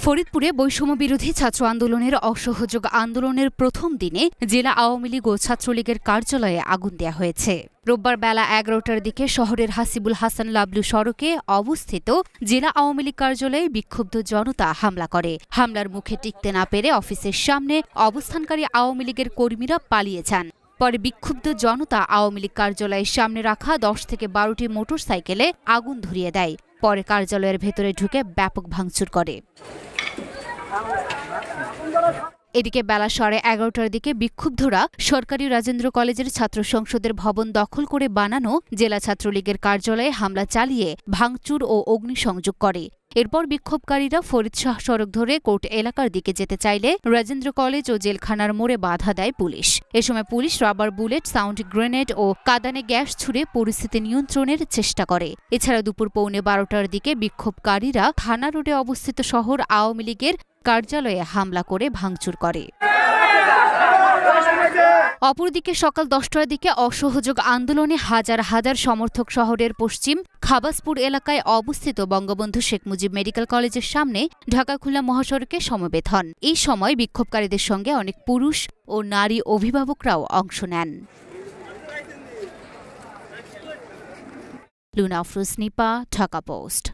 ফরিদপুরে বৈষম্য বিরোধী ছাত্র আন্দোলনের অসহযোগ আন্দোলনের প্রথম দিনে জেলা আওয়ামী লীগ ও ছাত্রলীগের কার্যালয়ে আগুন দেওয়া হয়েছে। রোববার বেলা ১১টার দিকে শহরের হাসিবুল হাসান লাবলু সড়কে অবস্থিত জেলা আওয়ামী লীগ কার্যালয়ে বিক্ষুব্ধ জনতা হামলা করে। হামলার মুখে টিকতে না পেরে অফিসের সামনে অবস্থানকারী আওয়ামী লীগের কর্মীরা পালিয়ে যান। পরে বিক্ষুব্ধ জনতা আওয়ামী লীগ কার্যালয়ের সামনে রাখা ১০ থেকে ১২টি মোটরসাইকেলে আগুন ধরিয়ে দেয়। পরে কার্যালয়ের ভেতরে ঢুকে ব্যাপক ভাঙচুর করে। এদিকে বেলা ১১:৩০টার দিকে বিক্ষুব্ধরা সরকারি রাজেন্দ্র কলেজের ছাত্র সংসদের ভবন দখল করে বানানো জেলা ছাত্রলীগের কার্যালয়ে হামলা চালিয়ে ভাঙচুর ও অগ্নিসংযোগ করে। এরপর বিক্ষোভকারীরা ফরিদ শাহ সড়ক ধরে কোর্ট এলাকার দিকে যেতে চাইলে রাজেন্দ্র কলেজ ও জেলখানার মোড়ে বাধা দেয় পুলিশ। এ সময় police rubber bullet, sound grenade ও কাঁদানে গ্যাস ছুড়ে পরিস্থিতি নিয়ন্ত্রণের চেষ্টা করে। এছাড়া দুপুর ১:৪০টার দিকে বিক্ষোভকারীরা থানা রোডে অবস্থিত শহর আওয়ামী লীগের কার্যালয়ে হামলা করে ভাঙচুর করে। অপরদিকে সকাল ১০টার দিকে অসহযোগ আন্দোলনে হাজার হাজার সমর্থক শহরের পশ্চিম খাবাসপুর এলাকায় অবস্থিত বঙ্গবন্ধু শেখ মুজিব মেডিকেল কলেজের সামনে ঢাকা খুলনা মহাসড়কে সমবেত হন। এই সময় বিক্ষোভকারীদের সঙ্গে অনেক পুরুষ ও নারী অভিভাবকরাও অংশ নেন। লুনা আফরোজ নিপা, ঢাকা পোস্ট।